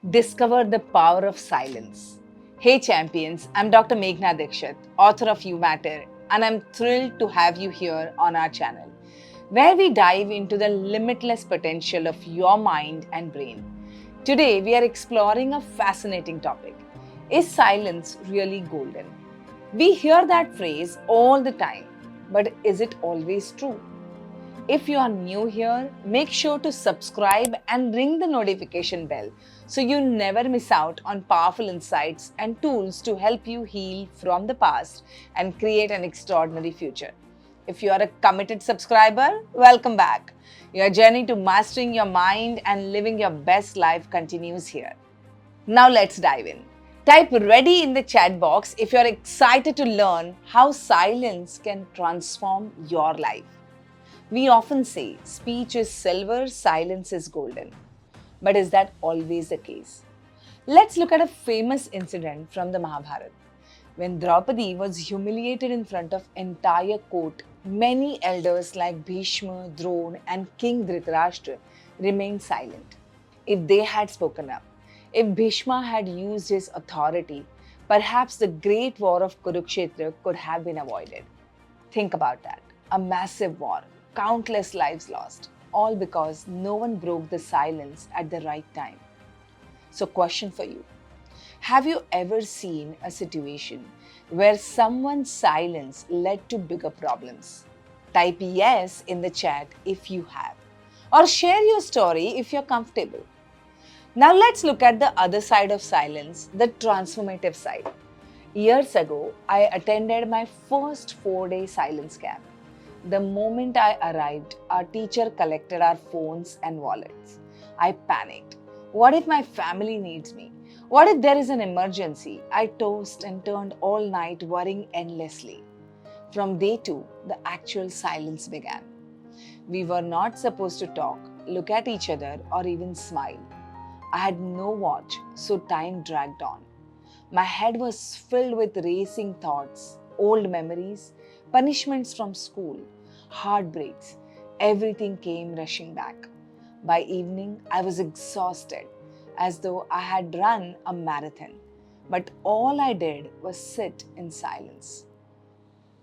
Discover the power of silence. Hey champions, I'm Dr. Meghna Dikshit, author of You Matter, and I'm thrilled to have you here on our channel, where we dive into the limitless potential of your mind and brain. Today, we are exploring a fascinating topic. Is silence really golden? We hear that phrase all the time, but is it always true? If you are new here, make sure to subscribe and ring the notification bell so you never miss out on powerful insights and tools to help you heal from the past and create an extraordinary future. If you are a committed subscriber, welcome back. Your journey to mastering your mind and living your best life continues here. Now let's dive in. Type ready in the chat box if you're excited to learn how silence can transform your life. We often say speech is silver, silence is golden. But is that always the case? Let's look at a famous incident from the Mahabharata. When Draupadi was humiliated in front of entire court, many elders like Bhishma, Drona, and King Dhritarashtra remained silent. If they had spoken up, if Bhishma had used his authority, perhaps the great war of Kurukshetra could have been avoided. Think about that. A massive war, countless lives lost, all because no one broke the silence at the right time. So, question for you. Have you ever seen a situation where someone's silence led to bigger problems? Type yes in the chat if you have, or share your story if you're comfortable. Now, let's look at the other side of silence, the transformative side. Years ago, I attended my first 4-day silence camp. The moment I arrived, our teacher collected our phones and wallets. I panicked. What if my family needs me? What if there is an emergency? I tossed and turned all night, worrying endlessly. From day 2, the actual silence began. We were not supposed to talk, look at each other, or even smile. I had no watch, so time dragged on. My head was filled with racing thoughts, old memories, punishments from school, heartbreaks. Everything came rushing back. By evening, I was exhausted, as though I had run a marathon. But all I did was sit in silence.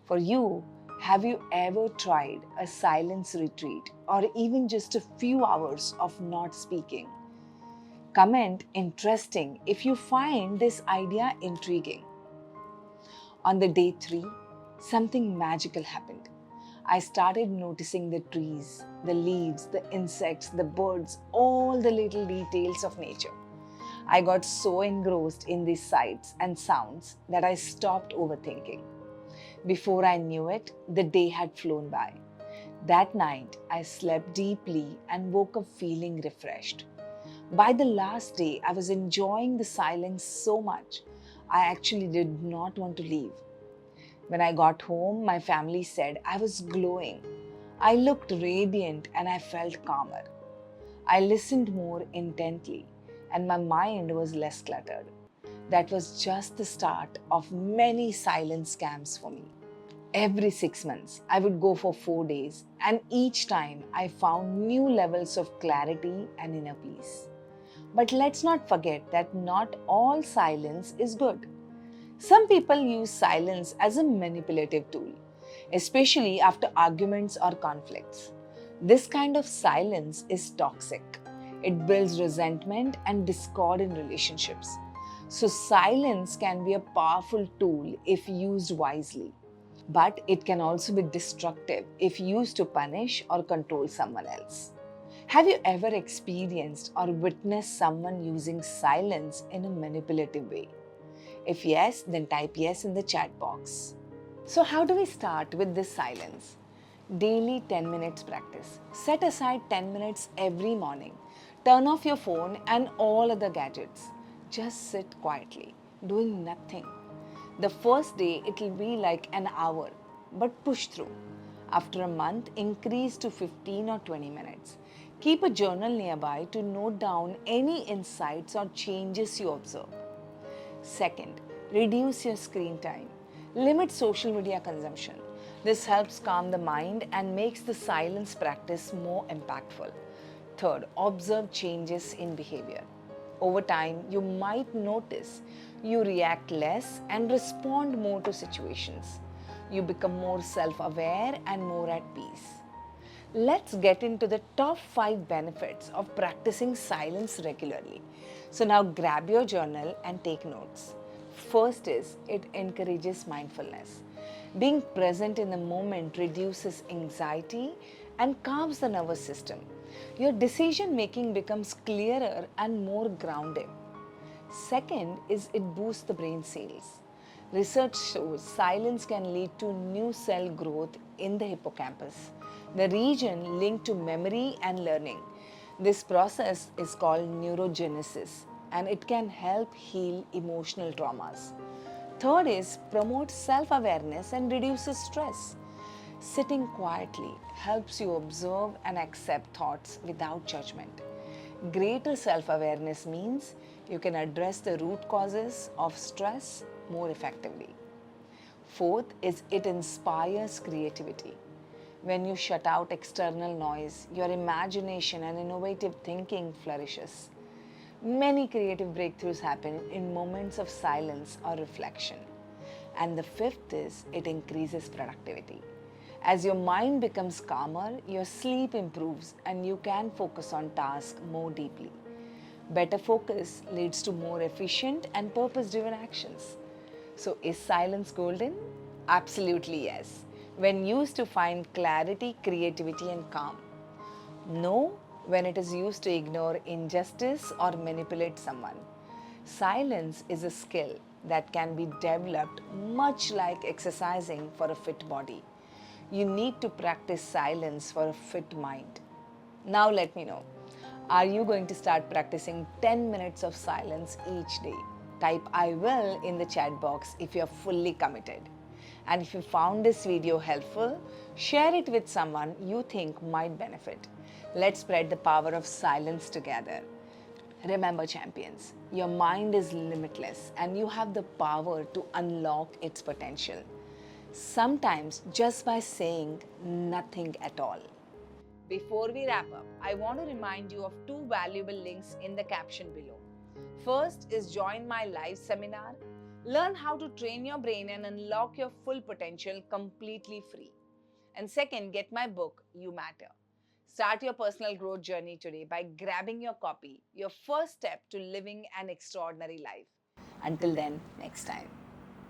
For you, have you ever tried a silence retreat or even just a few hours of not speaking? Comment interesting if you find this idea intriguing. On the day 3, something magical happened. I started noticing the trees, the leaves, the insects, the birds, all the little details of nature. I got so engrossed in these sights and sounds that I stopped overthinking. Before I knew it, the day had flown by. That night, I slept deeply and woke up feeling refreshed. By the last day, I was enjoying the silence so much, I actually did not want to leave. When I got home, my family said I was glowing. I looked radiant and I felt calmer. I listened more intently and my mind was less cluttered. That was just the start of many silence camps for me. Every 6 months, I would go for 4 days, and each time I found new levels of clarity and inner peace. But let's not forget that not all silence is good. Some people use silence as a manipulative tool, especially after arguments or conflicts. This kind of silence is toxic. It builds resentment and discord in relationships. So, silence can be a powerful tool if used wisely. But it can also be destructive if used to punish or control someone else. Have you ever experienced or witnessed someone using silence in a manipulative way? If yes, then type yes in the chat box. So, how do we start with this silence? Daily 10 minutes practice. Set aside 10 minutes every morning. Turn off your phone and all other gadgets. Just sit quietly, doing nothing. The first day it will be like an hour, but push through. After a month, increase to 15 or 20 minutes. Keep a journal nearby to note down any insights or changes you observe. Second, reduce your screen time. Limit social media consumption. This helps calm the mind and makes the silence practice more impactful. Third, observe changes in behavior. Over time, you might notice you react less and respond more to situations. You become more self aware and more at peace. Let's get into the top 5 benefits of practicing silence regularly. So, now grab your journal and take notes. First is it encourages mindfulness. Being present in the moment reduces anxiety and calms the nervous system. Your decision making becomes clearer and more grounded. Second is it boosts the brain cells. Research shows silence can lead to new cell growth in the hippocampus, the region linked to memory and learning. This process is called neurogenesis and it can help heal emotional traumas. Third is promote self-awareness and reduces stress. Sitting quietly helps you observe and accept thoughts without judgment. Greater self awareness means you can address the root causes of stress more effectively. Fourth is it inspires creativity. When you shut out external noise, your imagination and innovative thinking flourishes. Many creative breakthroughs happen in moments of silence or reflection. And the fifth is it increases productivity. As your mind becomes calmer, your sleep improves and you can focus on tasks more deeply. Better focus leads to more efficient and purpose driven actions. So, is silence golden? Absolutely yes. When used to find clarity, creativity, and calm. No, when it is used to ignore injustice or manipulate someone. Silence is a skill that can be developed much like exercising for a fit body. You need to practice silence for a fit mind. Now, let me know, are you going to start practicing 10 minutes of silence each day? Type I will in the chat box if you're fully committed. And if you found this video helpful, share it with someone you think might benefit. Let's spread the power of silence together. Remember, champions, your mind is limitless and you have the power to unlock its potential. Sometimes just by saying nothing at all. Before we wrap up, I want to remind you of 2 valuable links in the caption below. First is join my live seminar. Learn how to train your brain and unlock your full potential completely free. And second, get my book, You Matter. Start your personal growth journey today by grabbing your copy, your first step to living an extraordinary life. Until then, next time.